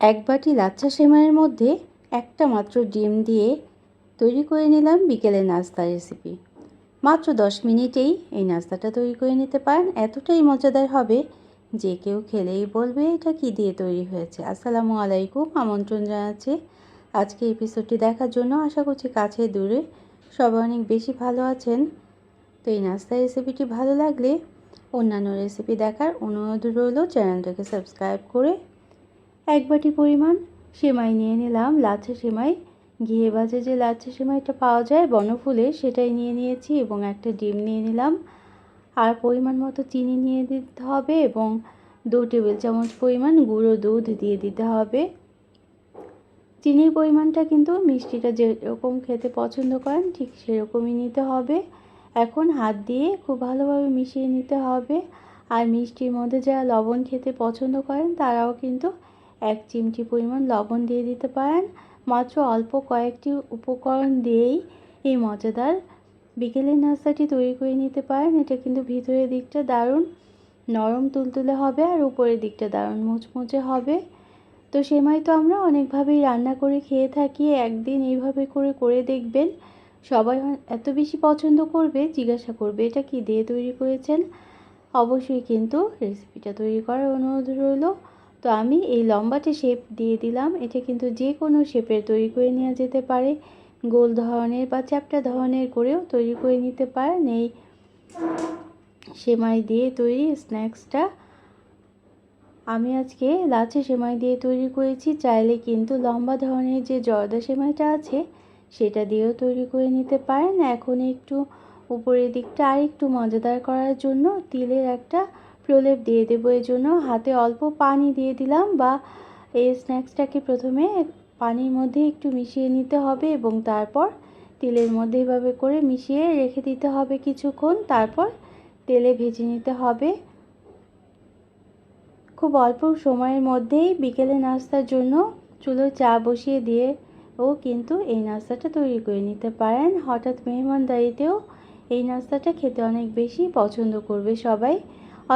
এক বাটি লাচ্ছা সেমাইয়ের মধ্যে একটা মাত্র ডিম দিয়ে তৈরি করে নিলাম বিকেলের নাস্তা রেসিপি। মাত্র 10 মিনিটেই এই নাস্তাটা তৈরি করে নিতে পারেন। এতটাই মজাদার হবে যে কেউ খেলেই বলবে এটা কি দিয়ে তৈরি হয়েছে। আসসালামু আলাইকুম, আমন্ত্রণ জানাচ্ছি আজকে এপিসোডটি দেখার জন্য। আশা করছি কাছে দূরে সবাই অনেক বেশি ভালো আছেন। তো এই নাস্তা রেসিপিটি ভালো লাগলে অন্যান্য রেসিপি দেখার অনুরোধ রইল। চ্যানেলটাকে সাবস্ক্রাইব করে এক বাটি পরিমাণ সেমাই নিয়ে নিলাম। লাচ্ছা সেমাই, ঘিয়ে ভাজা যে লাচ্ছা সেমাইটা পাওয়া যায় বনফুলে, সেটাই নিয়ে নিয়েছি এবং একটা ডিম নিয়ে নিলাম। আর পরিমাণ মতো চিনি নিয়ে দিতে হবে এবং 2 টেবিল চামচ পরিমাণ গুঁড়ো দুধ দিয়ে দিতে হবে। চিনির পরিমাণটা কিন্তু মিষ্টিটা যেরকম খেতে পছন্দ করেন ঠিক সেরকমই নিতে হবে। এখন হাত দিয়ে খুব ভালোভাবে মিশিয়ে নিতে হবে। আর মিষ্টির মধ্যে যারা লবণ খেতে পছন্দ করেন তারাও কিন্তু 1 চিমটি পরিমাণ লবণ দিয়ে দিতে পারেন। মাত্র অল্প কয়েকটি উপকরণ দিয়েই এই মজাদার বিকেলের নাস্তাটি তৈরি করে নিতে পারেন। এটা কিন্তু ভিতরের দিকটা দারুণ নরম তুলতুলে হবে আর উপরের দিকটা দারুণ মুচমুচে হবে। তো সেমাই তো আমরা অনেকভাবেই রান্না করে খেয়ে থাকি, একদিন এইভাবে করে দেখবেন। সবাই এত বেশি পছন্দ করবে, জিজ্ঞাসা করবে এটা কি দিয়ে তৈরি করেছেন। অবশ্যই কিন্তু রেসিপিটা তৈরি করার অনুরোধ রইল। তো আমি এই লম্বাটে শেপ দিয়ে দিলাম। এটা কিন্তু যে কোনো শেপের তৈরি করে নেওয়া যেতে পারে, গোল ধরনের বা চ্যাপ্টা ধরনের করেও তৈরি করে নিতে পারেন এই সেমাই দিয়ে তৈরি স্ন্যাক্সটা। আমি আজকে লাচ্ছা সেমাই দিয়ে তৈরি করেছি। চাইলে কিন্তু লম্বা ধরনের যে জর্দা সেমাইটা আছে সেটা দিয়েও তৈরি করে নিতে পারেন। এখন একটু উপরের দিকটা আর একটু মজাদার করার জন্য তিলের একটা প্রলেপ দিয়ে দেবো। এই জন্য হাতে অল্প পানি দিয়ে দিলাম, বা এই স্ন্যাক্সটাকে প্রথমে পানির মধ্যে একটু মিশিয়ে নিতে হবে এবং তারপর তেলের মধ্যে এভাবে করে মিশিয়ে রেখে দিতে হবে কিছুক্ষণ। তারপর তেলে ভেজে নিতে হবে। খুব অল্প সময়ের মধ্যেই বিকেলে নাস্তার জন্য চুলোয় চা বসিয়ে দিয়েও কিন্তু এই নাস্তাটা তৈরি করে নিতে পারেন। হঠাৎ মেহমানদারিতেও এই নাস্তাটা খেতে অনেক বেশি পছন্দ করবে সবাই।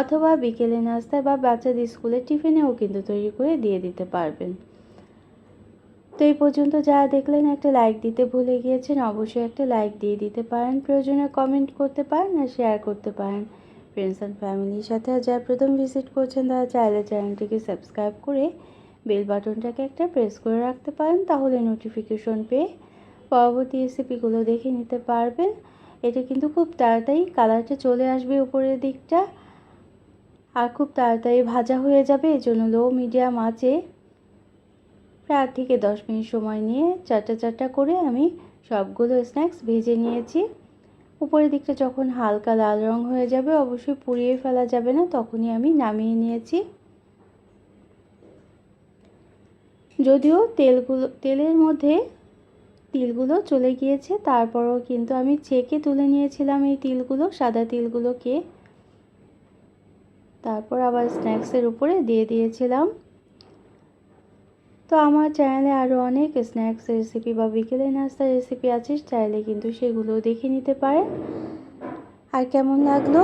অথবা বিকেলে নাস্তা বা বাচ্চাদের স্কুলের টিফিনেও কিন্তু তৈরি করে দিয়ে দিতে পারবেন। তো এই পর্যন্ত যারা দেখলেন একটা লাইক দিতে ভুলে গিয়েছেন, অবশ্যই একটা লাইক দিয়ে দিতে পারেন। প্রয়োজনে কমেন্ট করতে পারেন আর শেয়ার করতে পারেন ফ্রেন্ডস অ্যান্ড ফ্যামিলির সাথে। আর যারা প্রথম ভিজিট করছেন তারা চাইলে চ্যানেলটিকে সাবস্ক্রাইব করে বেল বাটনটাকে একটা প্রেস করে রাখতে পারেন, তাহলে নোটিফিকেশন পেয়ে পরবর্তী রেসিপিগুলো দেখে নিতে পারবেন। এটা কিন্তু খুব তাড়াতাড়ি কালারটা চলে আসবে উপরের দিকটা, আর খুব তাড়াতাড়ি ভাজা হয়ে যাবে। এজন্য লো মিডিয়াম আঁচে প্রায় 8 থেকে 10 মিনিট সময় নিয়ে চারটা করে আমি সবগুলো স্ন্যাক্স ভেজে নিয়েছি। উপরের দিকটা যখন হালকা লাল রং হয়ে যাবে, অবশ্যই পুড়িয়ে ফেলা যাবে না, তখনই আমি নামিয়ে নিয়েছি। যদিও তেলের মধ্যে তিলগুলো চলে গিয়েছে, তারপরও কিন্তু আমি ছেঁকে তুলে নিয়েছিলাম এই তিলগুলো, সাদা তিলগুলোকে। তারপর আবার স্ন্যাক্সের উপরে দিয়ে দিয়েছিলাম। তো আমার চ্যানেলে আরও অনেক স্ন্যাক্স রেসিপি বা বিকেলের নাস্তার রেসিপি আছে, চাইলে কিন্তু সেগুলো দেখে নিতে পারেন। আর কেমন লাগলো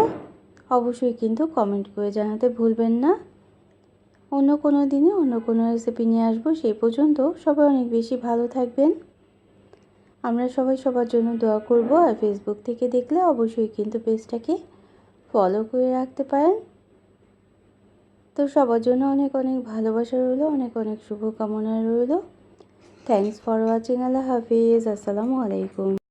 অবশ্যই কিন্তু কমেন্ট করে জানাতে ভুলবেন না। অন্য কোনো দিনে অন্য কোনো রেসিপি নিয়ে আসবো। সেই পর্যন্ত সবাই অনেক বেশি ভালো থাকবেন। আমরা সবাই সবার জন্য দোয়া করব। আর ফেসবুক থেকে দেখলে অবশ্যই কিন্তু পেজটাকে ফলো করে রাখতে পারেন। তো সবার জন্য অনেক অনেক ভালোবাসা রইল, অনেক অনেক শুভকামনা রইল। Thanks for watching. আল্লাহ হাফিজ। আসসালামু আলাইকুম।